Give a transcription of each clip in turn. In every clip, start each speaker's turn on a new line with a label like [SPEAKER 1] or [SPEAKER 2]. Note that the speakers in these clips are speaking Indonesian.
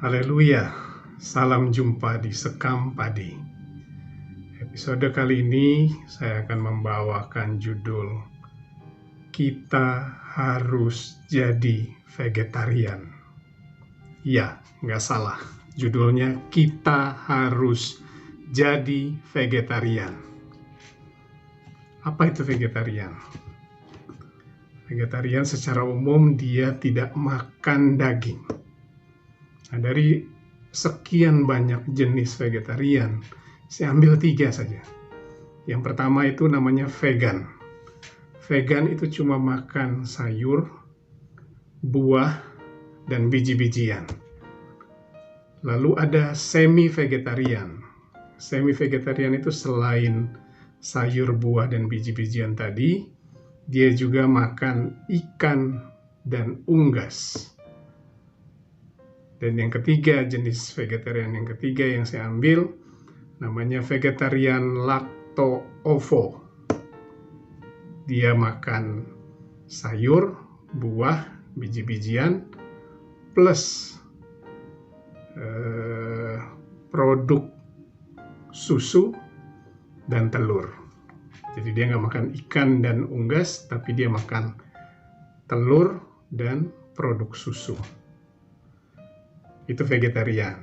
[SPEAKER 1] Haleluya, salam jumpa di Sekam Padi. Episode kali ini saya akan membawakan judul Kita Harus Jadi Vegetarian. Ya, nggak salah, judulnya Kita Harus Jadi Vegetarian. Apa itu vegetarian? Vegetarian secara umum dia tidak makan daging. Nah, dari sekian banyak jenis vegetarian, saya ambil 3 saja. Yang pertama itu namanya vegan. Vegan itu cuma makan sayur, buah, dan biji-bijian. Lalu ada semi-vegetarian. Semi-vegetarian itu selain sayur, buah, dan biji-bijian tadi, dia juga makan ikan dan unggas. Dan yang ketiga, jenis vegetarian yang ketiga yang saya ambil, namanya vegetarian lacto-ovo. Dia makan sayur, buah, biji-bijian, plus produk susu dan telur. Jadi dia nggak makan ikan dan unggas, tapi dia makan telur dan produk susu. Itu vegetarian.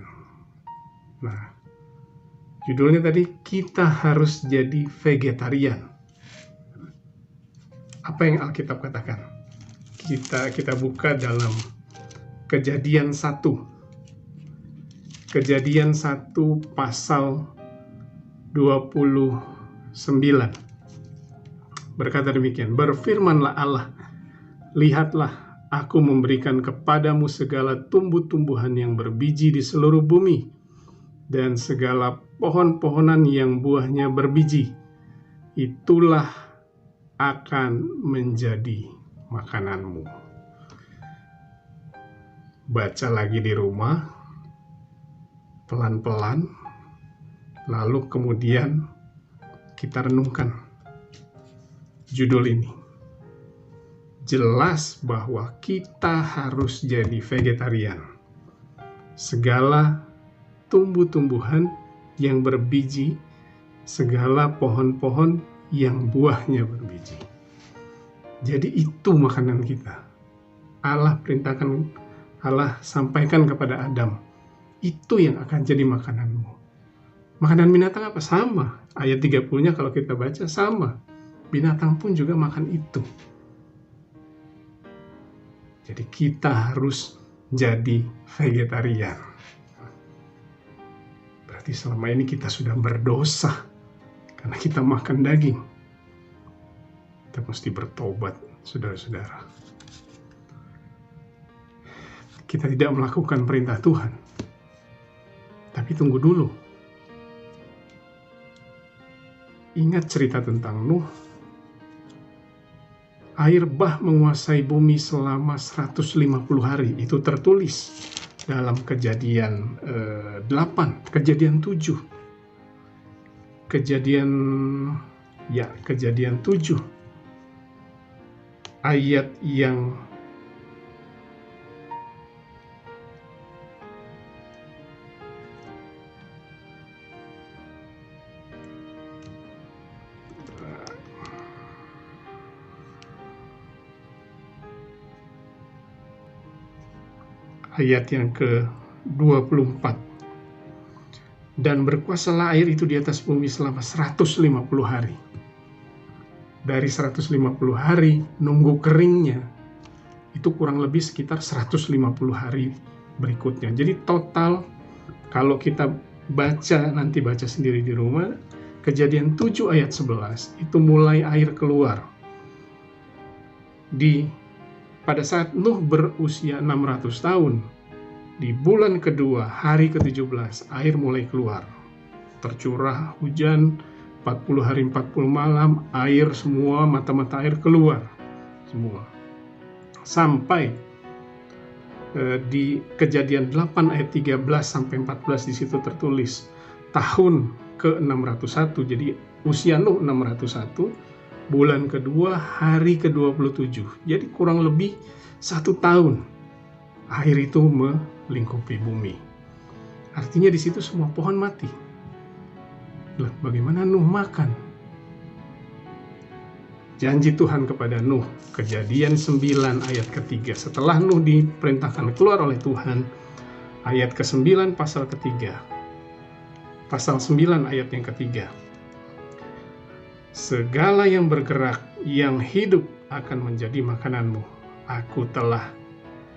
[SPEAKER 1] Nah, judulnya tadi kita harus jadi vegetarian. Apa yang Alkitab katakan? Kita buka dalam Kejadian 1. Kejadian 1 pasal 29. Berkata demikian, berfirmanlah Allah, lihatlah, aku memberikan kepadamu segala tumbuh-tumbuhan yang berbiji di seluruh bumi, dan segala pohon-pohonan yang buahnya berbiji. Itulah akan menjadi makananmu. Baca lagi di rumah, pelan-pelan, lalu kemudian kita renungkan judul ini. Jelas bahwa kita harus jadi vegetarian. Segala tumbuh-tumbuhan yang berbiji, segala pohon-pohon yang buahnya berbiji. Jadi itu makanan kita. Allah perintahkan, Allah sampaikan kepada Adam, itu yang akan jadi makananmu. Makanan binatang apa? Sama. Ayat 30-nya kalau kita baca sama. Binatang pun juga makan itu. Jadi kita harus jadi vegetarian. Berarti selama ini kita sudah berdosa karena kita makan daging. Kita mesti bertobat, saudara-saudara. Kita tidak melakukan perintah Tuhan. Tapi tunggu dulu. Ingat cerita tentang Nuh. Air bah menguasai bumi selama 150 hari. Itu tertulis dalam Kejadian 8, Kejadian 7. Kejadian 7. Ayat yang ke-24. Dan berkuasalah air itu di atas bumi selama 150 hari. Dari 150 hari nunggu keringnya, itu kurang lebih sekitar 150 hari berikutnya. Jadi total kalau kita nanti baca sendiri di rumah, Kejadian 7 ayat 11, itu mulai air keluar. Pada saat Nuh berusia 600 tahun, di bulan kedua, hari ke-17, air mulai keluar. Tercurah hujan, 40 hari 40 malam, air semua, mata-mata air keluar. Semua. Sampai di Kejadian 8 ayat 13 sampai 14 di situ tertulis tahun ke-601. Jadi usia Nuh 601, bulan kedua, hari ke-27. Jadi kurang lebih 1 tahun air itu melingkupi bumi. Artinya di situ semua pohon mati. Loh, bagaimana Nuh makan? Janji Tuhan kepada Nuh, Kejadian 9 ayat ketiga. Setelah Nuh diperintahkan keluar oleh Tuhan, ayat ke-9 pasal ketiga. Pasal 9 ayat yang ketiga. Segala yang bergerak, yang hidup akan menjadi makananmu. Aku telah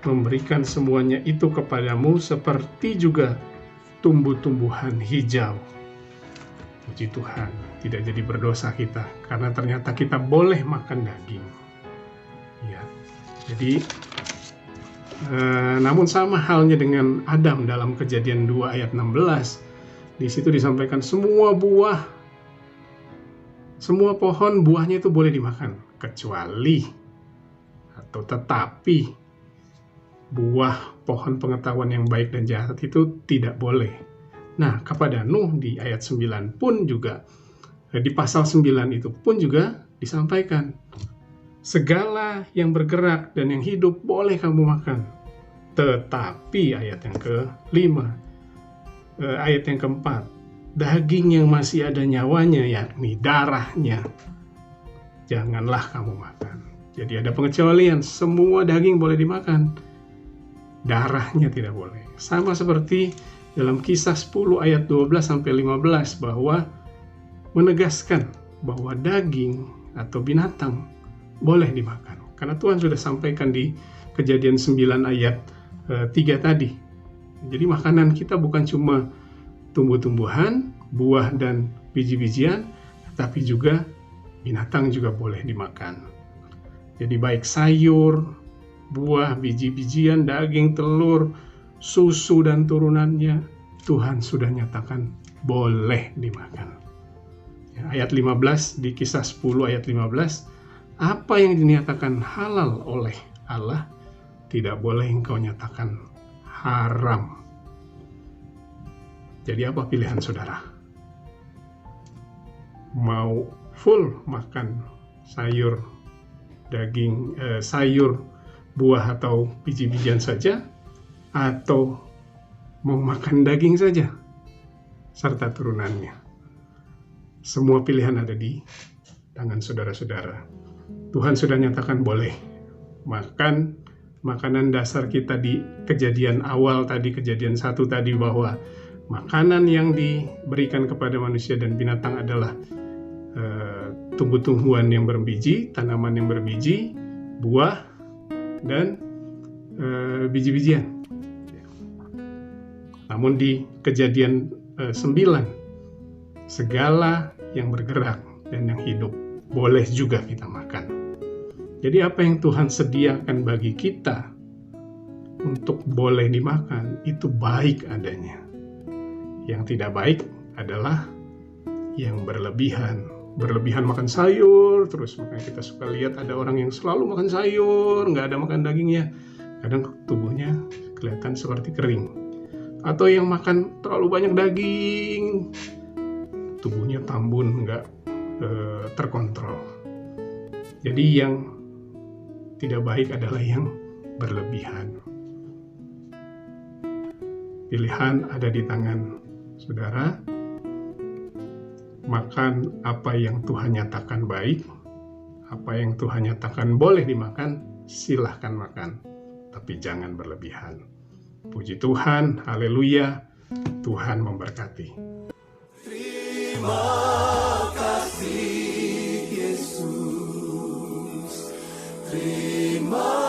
[SPEAKER 1] memberikan semuanya itu kepadamu seperti juga tumbuh-tumbuhan hijau. Puji Tuhan, tidak jadi berdosa kita karena ternyata kita boleh makan daging. Ya, jadi namun sama halnya dengan Adam dalam Kejadian 2 ayat 16. Di situ disampaikan semua buah, semua pohon buahnya itu boleh dimakan, kecuali atau tetapi buah pohon pengetahuan yang baik dan jahat itu tidak boleh. Nah, kepada Nuh di ayat 9 pun juga, di pasal 9 itu pun juga disampaikan, segala yang bergerak dan yang hidup boleh kamu makan. Tetapi ayat yang ke-5, ayat yang keempat, daging yang masih ada nyawanya, yakni darahnya, janganlah kamu makan. Jadi ada pengecualian, semua daging boleh dimakan, darahnya tidak boleh. Sama seperti dalam Kisah 10 ayat 12-15 bahwa menegaskan bahwa daging atau binatang boleh dimakan. Karena Tuhan sudah sampaikan di Kejadian 9 ayat 3 tadi. Jadi makanan kita bukan cuma tumbuh-tumbuhan, buah dan biji-bijian, tapi juga binatang juga boleh dimakan. Jadi baik sayur, buah, biji-bijian, daging, telur, susu dan turunannya, Tuhan sudah nyatakan boleh dimakan. Ya, ayat 15 di Kisah 10 ayat 15, apa yang dinyatakan halal oleh Allah tidak boleh engkau nyatakan haram. Jadi apa pilihan saudara? Mau full makan sayur, daging, sayur, buah atau biji-bijian saja, atau mau makan daging saja serta turunannya? Semua pilihan ada di tangan saudara-saudara. Tuhan sudah nyatakan boleh makan makanan dasar kita di Kejadian awal tadi, Kejadian 1 tadi, bahwa makanan yang diberikan kepada manusia dan binatang adalah tumbuh-tumbuhan yang berbiji, tanaman yang berbiji, buah, dan biji-bijian. Namun di Kejadian 9, segala yang bergerak dan yang hidup boleh juga kita makan. Jadi apa yang Tuhan sediakan bagi kita untuk boleh dimakan, itu baik adanya. Yang tidak baik adalah yang berlebihan. Berlebihan makan sayur, terus makanya kita suka lihat ada orang yang selalu makan sayur, nggak ada makan dagingnya. Kadang tubuhnya kelihatan seperti kering. Atau yang makan terlalu banyak daging, tubuhnya tambun, nggak terkontrol. Jadi yang tidak baik adalah yang berlebihan. Pilihan ada di tangan saudara. Makan apa yang Tuhan nyatakan baik, apa yang Tuhan nyatakan boleh dimakan, silahkan makan, tapi jangan berlebihan. Puji Tuhan, haleluya, Tuhan memberkati. Terima kasih Yesus, terima